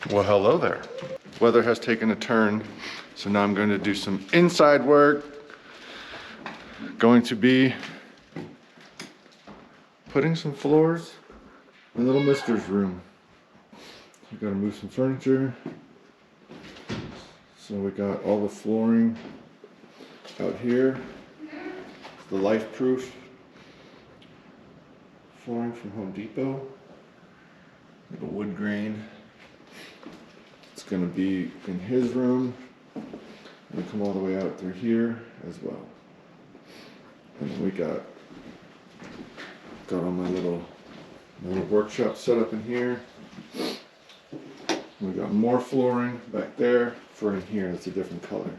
Well, hello there. Weather has taken a turn, so now I'm going to do some inside work. Going to be putting some floors in little mister's room. We gotta move some furniture. So we got all the flooring out here. The Lifeproof flooring from Home Depot. Little wood grain. It's gonna be in his room. And come all the way out through here as well. And then we got all my little workshop set up in here. We got more flooring back there for in here. It's a different color.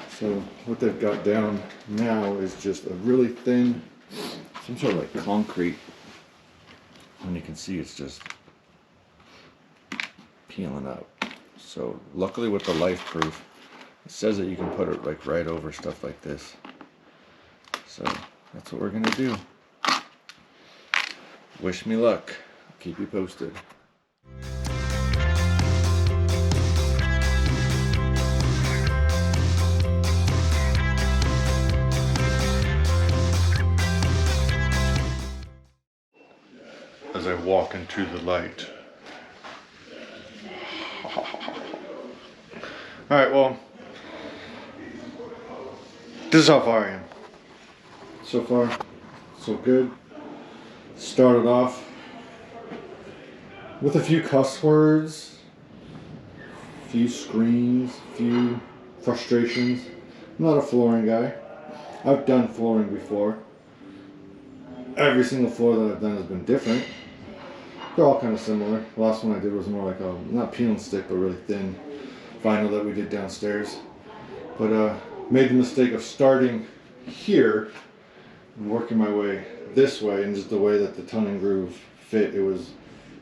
So what they've got down now is just a really thin, some sort of like concrete. And you can see it's just peeling up. So luckily with the Lifeproof, it says that you can put it like right over stuff like this. So that's what we're gonna do. Wish me luck. I'll keep you posted. As I walk into the light. Alright, well, this is how far I am. So far, so good. Started off with a few cuss words, a few screams, a few frustrations. I'm not a flooring guy. I've done flooring before. Every single floor that I've done has been different. They're all kind of similar. The last one I did was more like a, not peel and stick, but really thin vinyl that we did downstairs. But made the mistake of starting here and working my way this way, and just the way that the tongue and groove fit, it was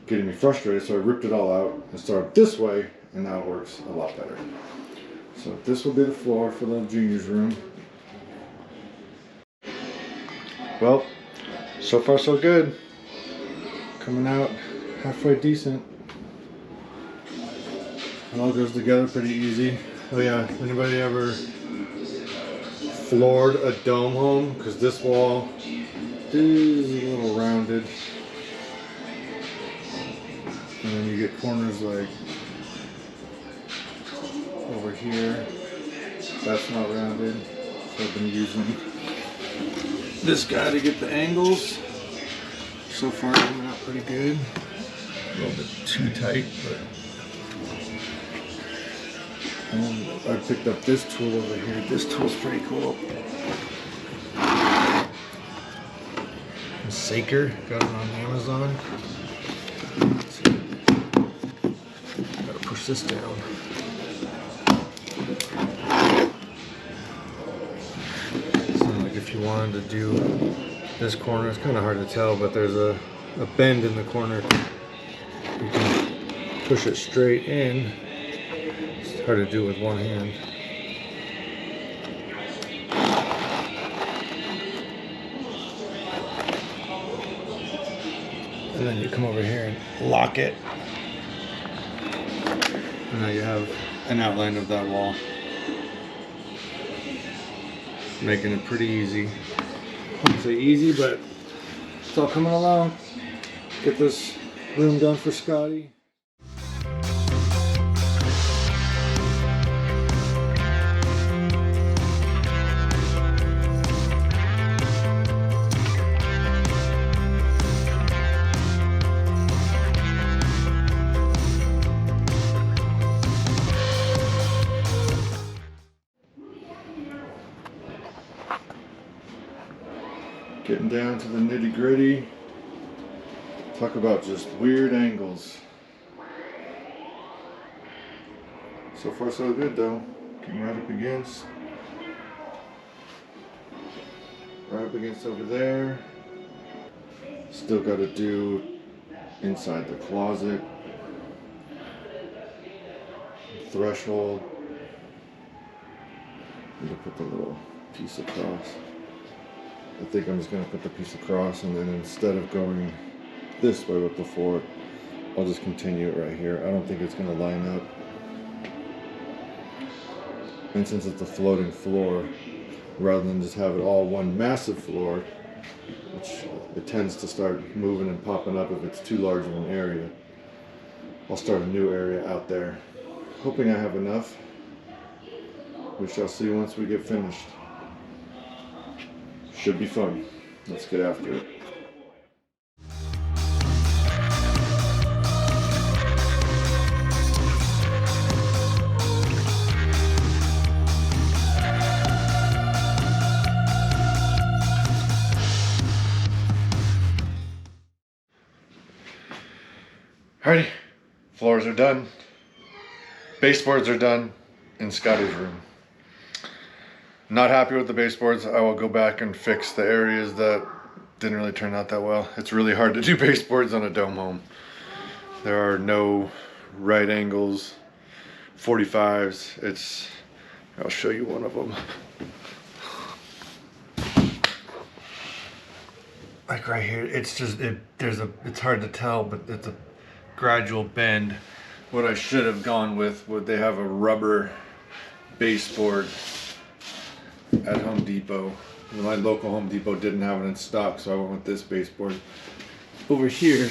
getting me frustrated. So I ripped it all out and started this way, and now it works a lot better. So this will be the floor for the junior's room. Well, so far so good. Coming out halfway decent. It all goes together pretty easy. Oh yeah, anybody ever floored a dome home? Because this wall is a little rounded. And then you get corners like over here. That's not rounded. So I've been using this guy to get the angles. So far coming out pretty good. A little bit too tight, but I picked up this tool over here. This tool's pretty cool. Saker, got it on Amazon. Let's see. Gotta push this down. So like if you wanted to do this corner, it's kind of hard to tell, but there's a bend in the corner. You can push it straight in. It's hard to do with one hand. And then you come over here and lock it. And now you have an outline of that wall. Making it pretty easy. I wouldn't say easy, but it's all coming along. Get this room done for Scotty. Getting down to the nitty gritty. Talk about just weird angles. So far so good though. Getting right up against over there. Still got to do inside the closet. Threshold. I'm gonna put the little piece across. I think I'm just going to put the piece across, and then instead of going this way with the floor, I'll just continue it right here. I don't think it's gonna line up. And since it's a floating floor, rather than just have it all one massive floor, which it tends to start moving and popping up if it's too large of an area, I'll start a new area out there. Hoping I have enough. We shall see once we get finished. Should be fun. Let's get after it. Alrighty, floors are done. Baseboards are done in Scotty's room. Not happy with the baseboards. I will go back and fix the areas that didn't really turn out that well. It's really hard to do baseboards on a dome home. There are no right angles, 45s. I'll show you one of them. Like right here, it's hard to tell, but it's a gradual bend. What I should have gone with, they have a rubber baseboard at Home Depot. My local Home Depot didn't have it in stock, so I went with this baseboard. Over here,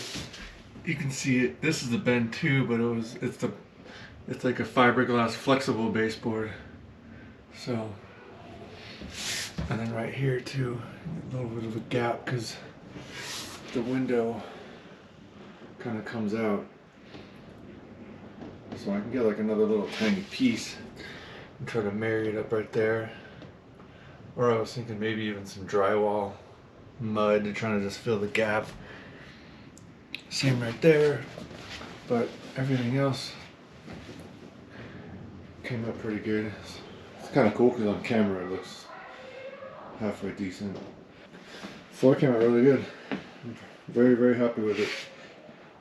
you can see it. This is the bend too, but it's like a fiberglass flexible baseboard. So, and then right here too, a little bit of a gap because the window kind of comes out. So I can get like another little tiny piece and try to marry it up right there. Or I was thinking maybe even some drywall mud to try to just fill the gap. Same right there, but everything else came up pretty good. It's kind of cool because on camera it looks halfway decent. Floor came out really good. I'm very, very happy with it.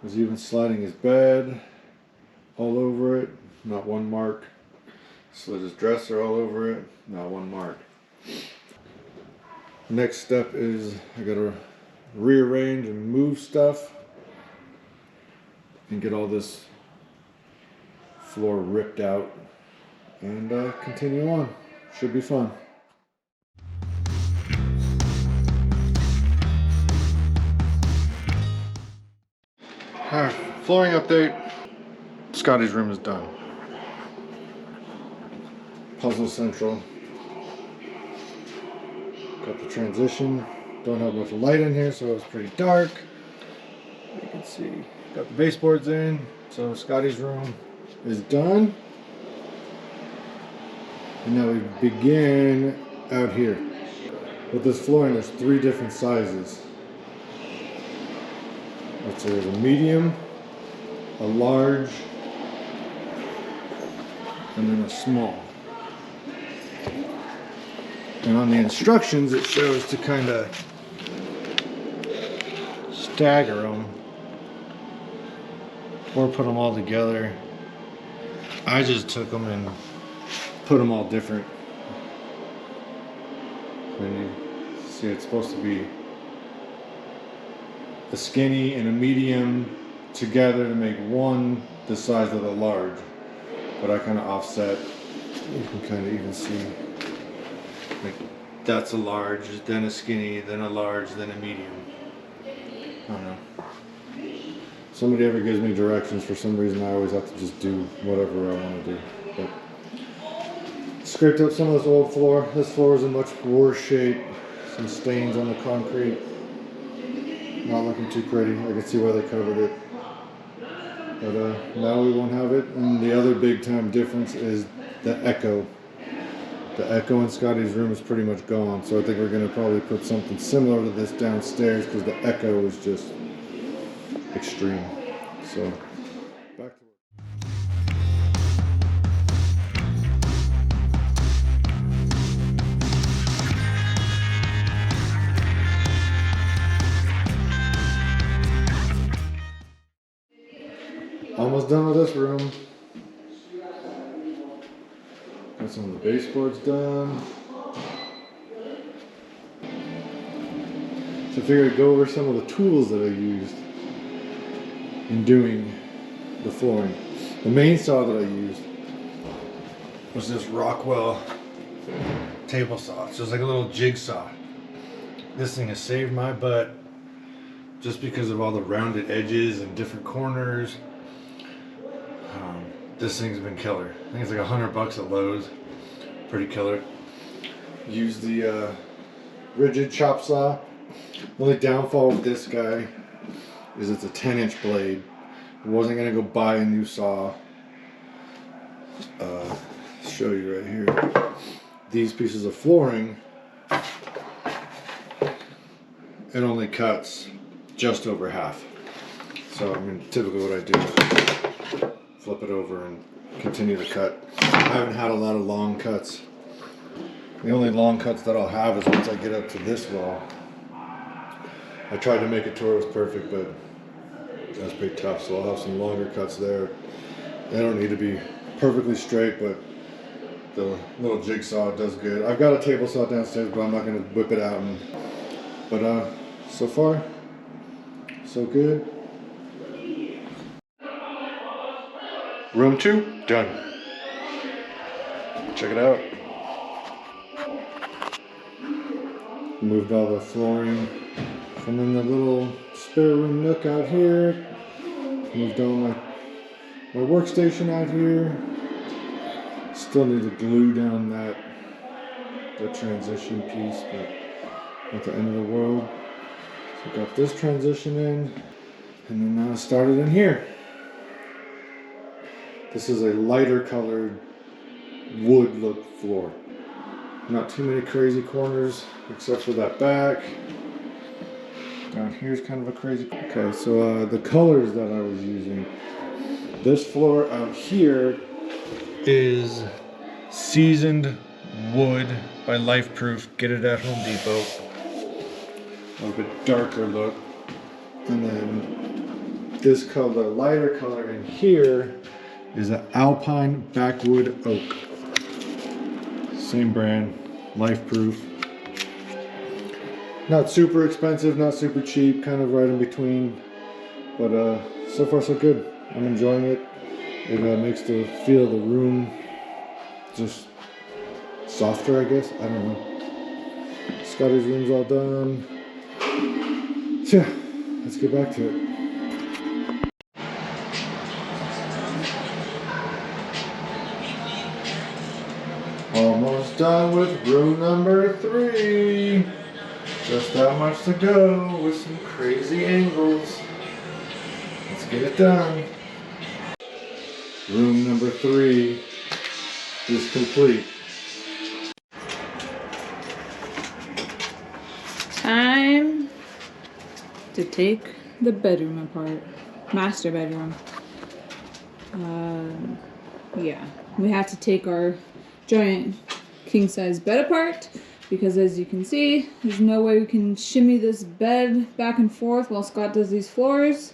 Was even sliding his bed all over it, not one mark. Slid his dresser all over it, not one mark. Next step is I gotta rearrange and move stuff and get all this floor ripped out and continue on. Should be fun. Alright, flooring update. Scotty's room is done. Puzzle Central. Got the transition. Don't have much light in here, so it was pretty dark. You can see. Got the baseboards in. So Scotty's room is done. And now we begin out here. With this flooring, there's 3 different sizes. There's a medium, a large, and then a small. And on the instructions it shows to kind of stagger them or put them all together. I just took them and put them all different. And you see it's supposed to be a skinny and a medium together to make one the size of the large. But I kind of offset. You can kind of even see like that's a large, then a skinny, then a large, then a medium. I don't know. Somebody ever gives me directions, for some reason I always have to just do whatever I want to do. But scraped up some of this old floor. This floor is in much worse shape. Some stains on the concrete. Not looking too pretty. I can see why they covered it. But now we won't have it. And the other big time difference is the echo. The echo in Scotty's room is pretty much gone. So I think we're going to probably put something similar to this downstairs because the echo is just extreme. So back to work. Almost done with this room. Got some of the baseboards done. So I figured I'd go over some of the tools that I used. in doing the flooring. The main saw that I used was this Rockwell table saw. So it's like a little jigsaw. This thing has saved my butt just because of all the rounded edges and different corners. This thing's been killer. I think it's like $100 at Lowe's. Pretty killer. Use the rigid chop saw. The only downfall with this guy is it's a 10-inch blade. I wasn't gonna go buy a new saw. Show you right here. These pieces of flooring, it only cuts just over half. So I mean, typically what I do is flip it over and continue to cut. I haven't had a lot of long cuts. The only long cuts that I'll have is once I get up to this wall. I tried to make it to where it was perfect, but that's pretty tough. So I'll have some longer cuts there. They don't need to be perfectly straight, but the little jigsaw does good. I've got a table saw downstairs, but I'm not going to whip it out. But so far, so good. Room 2, done. Check it out. Moved all the flooring from in the little spare room nook out here. Moved all my workstation out here. Still need to glue down the transition piece, but not the end of the world. So got this transition in, and then now started in here. This is a lighter colored wood look floor. Not too many crazy corners except for that back. Down here's kind of a crazy. Okay, so the colors that I was using. This floor out here is seasoned wood by Lifeproof. Get it at Home Depot. A little bit darker look. And then this color, lighter color in here, is an Alpine Backwood Oak. Same brand, Lifeproof. Not super expensive, not super cheap, kind of right in between. But so far so good. I'm enjoying it. It makes the feel of the room just softer, I guess. I don't know. Scotty's room's all done. So yeah, let's get back to it. Almost done with room number 3. Just that much to go with some crazy angles. Let's get it done. Room number 3 is complete. Time to take the bedroom apart. Master bedroom. Yeah, we have to take our giant king size bed apart because, as you can see, there's no way we can shimmy this bed back and forth while Scott does these floors.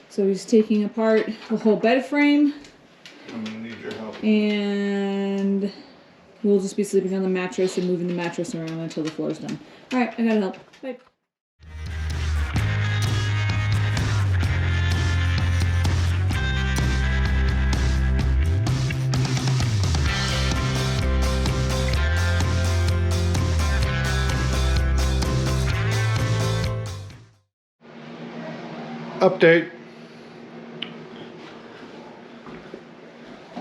So he's taking apart the whole bed frame. I'm gonna need your help. And we'll just be sleeping on the mattress and moving the mattress around until the floor's done. Alright, I gotta help. Bye. Update.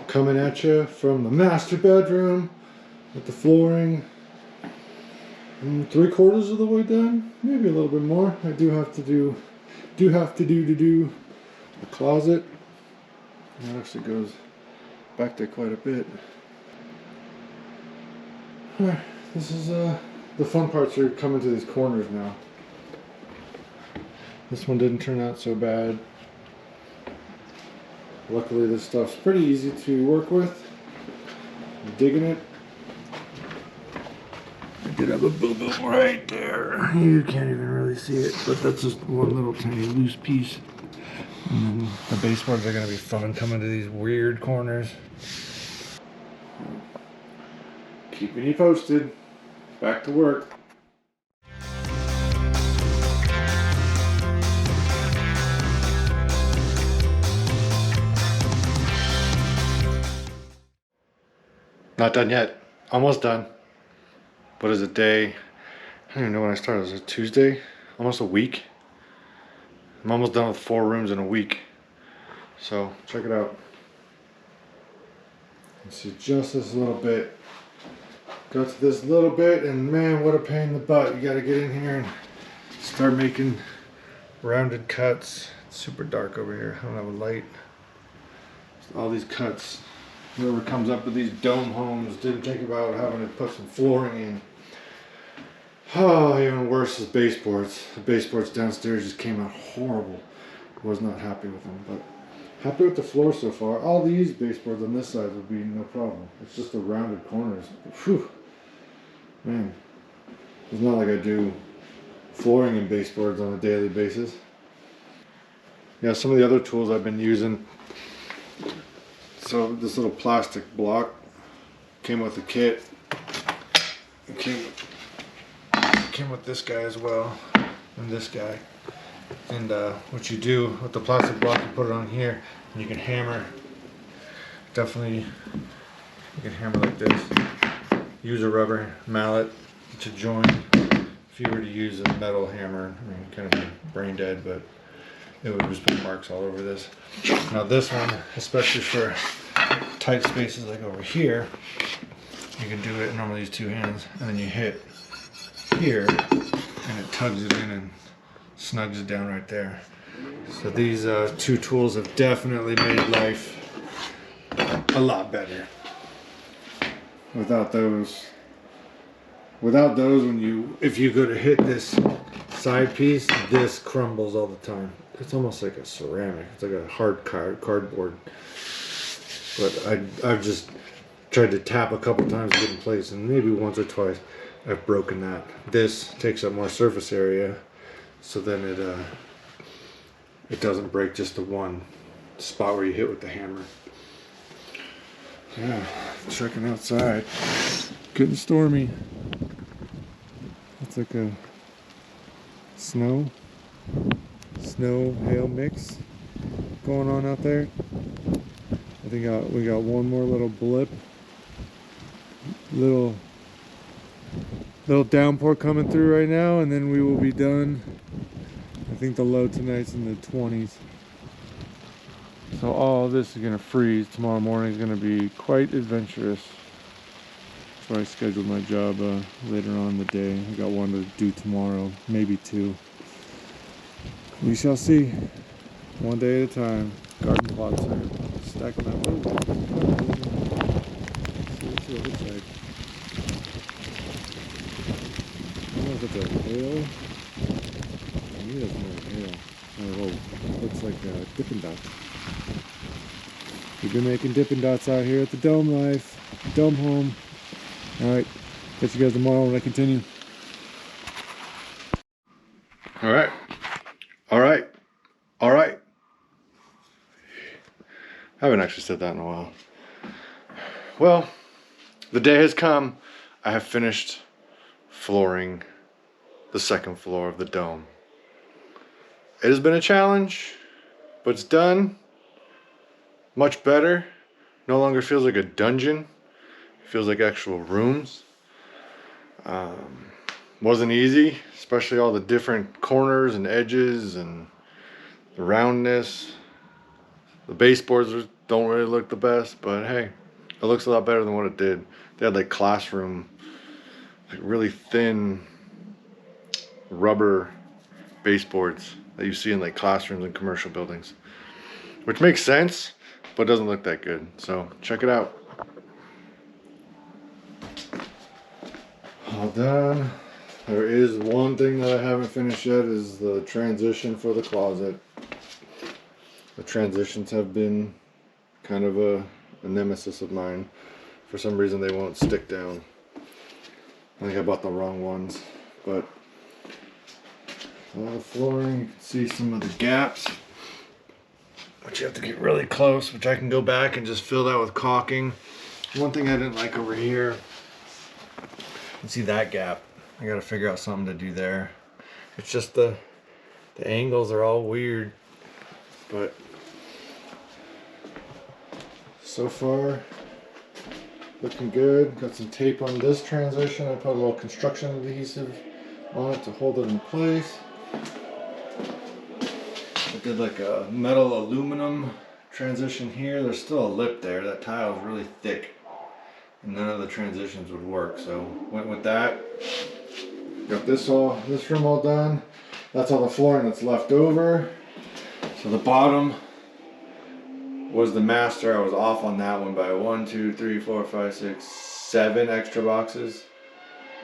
Coming at you from the master bedroom with the flooring. 3/4 of the way done, maybe a little bit more. I do have to do the closet. That actually goes back there quite a bit. Alright, this is the fun parts are coming to these corners now. This one didn't turn out so bad. Luckily this stuff's pretty easy to work with. I'm digging it. I did have a boo-boo right there. You can't even really see it, but that's just one little tiny loose piece. And then the baseboards are gonna be fun coming to these weird corners. Keeping you posted. Back to work. Not done yet. Almost done. What is it, day? I don't even know when I started. Was it Tuesday? Almost a week. I'm almost done with 4 rooms in a week. So check it out. You see just this little bit. Got to this little bit, and man, what a pain in the butt. You gotta get in here and start making rounded cuts. It's super dark over here. I don't have a light. All these cuts. Whoever comes up with these dome homes didn't think about having to put some flooring in. Oh, even worse is baseboards. The baseboards downstairs just came out horrible. Was not happy with them, but happy with the floor so far. All these baseboards on this side would be no problem. It's just the rounded corners. Whew. Man, it's not like I do flooring and baseboards on a daily basis. Yeah, some of the other tools I've been using. So this little plastic block came with the kit. It came with this guy as well, and this guy. And what you do with the plastic block, you put it on here, and you can hammer. Definitely, you can hammer like this. Use a rubber mallet to join. If you were to use a metal hammer, I mean, kind of be brain dead, but it would just put marks all over this. Now this one, especially for tight spaces like over here, you can do it normally use 2 hands, and then you hit here, and it tugs it in and snugs it down right there. So these 2 tools have definitely made life a lot better. Without those, if you go to hit this side piece, this crumbles all the time. It's almost like a ceramic. It's like a hard cardboard. But I've just tried to tap a couple times to get in place, and maybe once or twice I've broken that. This takes up more surface area, so then it doesn't break just the one spot where you hit with the hammer. Yeah, checking outside. Getting stormy. It's like a snow hail mix going on out there. I think we got one more little blip, little downpour coming through right now, and then we will be done. I think the low tonight's in the 20s. So all this is gonna freeze. Tomorrow morning is gonna be quite adventurous. That's why I scheduled my job later on in the day. I got one to do tomorrow, maybe 2. We shall see. One day at a time. Garden plots are stacking up. Let's see what's the other side. I don't know if it's a hail. I knew it was more hail. Oh, looks like Dippin' Dots. We've been making Dippin' Dots out here at the Dome Life, Dome Home. Alright, catch you guys tomorrow when I continue. Alright. I haven't actually said that in a while. Well, the day has come. I have finished flooring the 2nd floor of the dome. It has been a challenge, but it's done. Much better. No longer feels like a dungeon. It feels like actual rooms. Wasn't easy, especially all the different corners and edges and the roundness. The baseboards don't really look the best, but hey, it looks a lot better than what it did. They had like classroom, like really thin rubber baseboards that you see in like classrooms and commercial buildings, which makes sense, but doesn't look that good. So check it out. All done. There is one thing that I haven't finished yet, is the transition for the closet. The transitions have been kind of a nemesis of mine. For some reason they won't stick down. I think I bought the wrong ones, but the flooring, you can see some of the gaps, but you have to get really close, which I can go back and just fill that with caulking. One thing I didn't like over here, you can see that gap. I gotta figure out something to do there. It's just the angles are all weird, but so far Looking good. Got some tape on this transition. I put a little construction adhesive on it to hold it in place. I did like a metal aluminum transition here. There's still a lip there. That tile is really thick and none of the transitions would work, so went with that. Got this room all done. That's all the flooring that's left over. So the bottom was the master. I was off on that one by 1, 2, 3, 4, 5, 6, 7 extra boxes,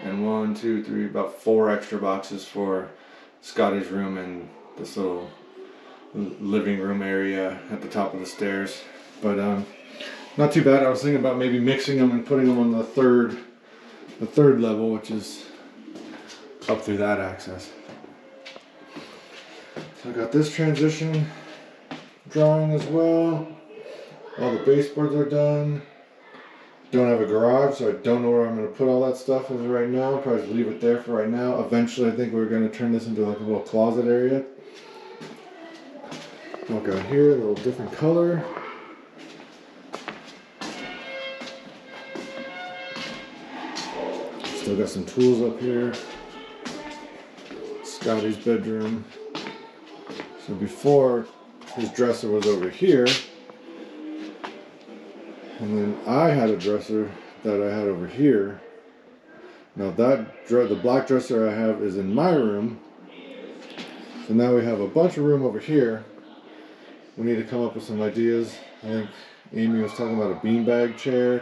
and 1, 2, 3, about 4 extra boxes for Scotty's room and this little living room area at the top of the stairs. But not too bad. I was thinking about maybe mixing them and putting them on the third level, which is up through that access. So I got this transition drawing as well. All the baseboards are done. Don't have a garage, so I don't know where I'm going to put all that stuff as of right now. Probably just leave it there for right now. Eventually, I think we're going to turn this into like a little closet area. Walk out here, a little different color. Still got some tools up here. Scotty's bedroom. So before, his dresser was over here, and then I had a dresser that I had over here. Now the black dresser I have is in my room. So now we have a bunch of room over here. We need to come up with some ideas. I think Amy was talking about a beanbag chair,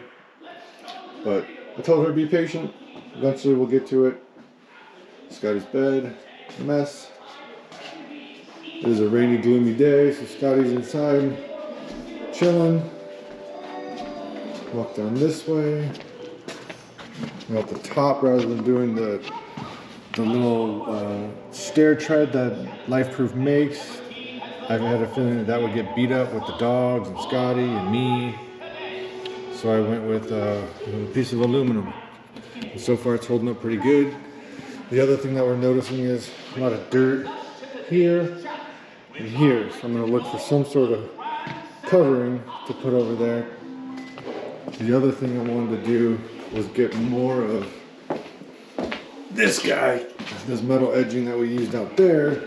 but I told her to be patient. Eventually we'll get to it. Scotty's bed, a mess. It is a rainy, gloomy day, so Scotty's inside, chilling. Walk down this way. Go up the top rather than doing the little stair tread that Lifeproof makes. I've had a feeling that would get beat up with the dogs and Scotty and me. So I went with a piece of aluminum. And so far it's holding up pretty good. The other thing that we're noticing is a lot of dirt here and here. So I'm going to look for some sort of covering to put over there. The other thing I wanted to do was get more of this guy, this metal edging that we used out there.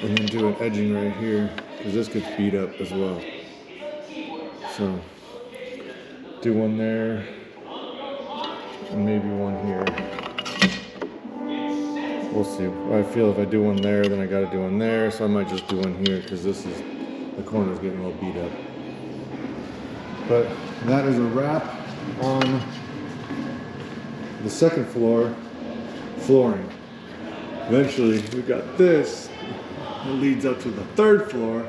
And then do an edging right here, because this gets beat up as well. So, do one there, and maybe one here. We'll see. I feel if I do one there, then I gotta do one there, so I might just do one here, because the corner's getting a little beat up. But that is a wrap on the second floor flooring. Eventually, we got this. It leads up to the third floor,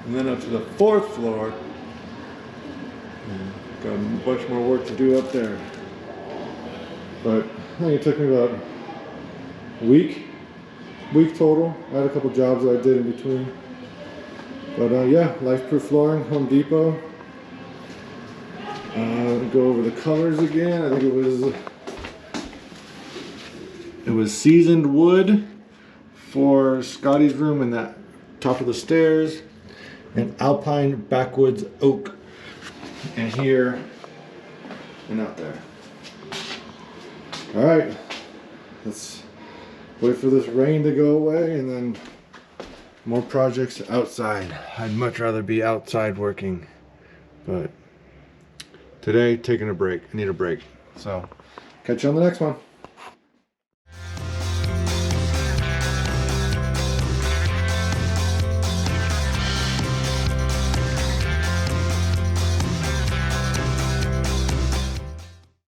and then up to the fourth floor. And got a bunch more work to do up there. But I think it took me about a week total. I had a couple jobs that I did in between. But yeah, Lifeproof Flooring, Home Depot. Go over the colors again. I think it was seasoned wood for Scotty's room and that top of the stairs, and alpine backwoods oak, and here and out there. All right, let's wait for this rain to go away and then more projects outside. I'd much rather be outside working, but today taking a break. I need a break. So catch you on the next one.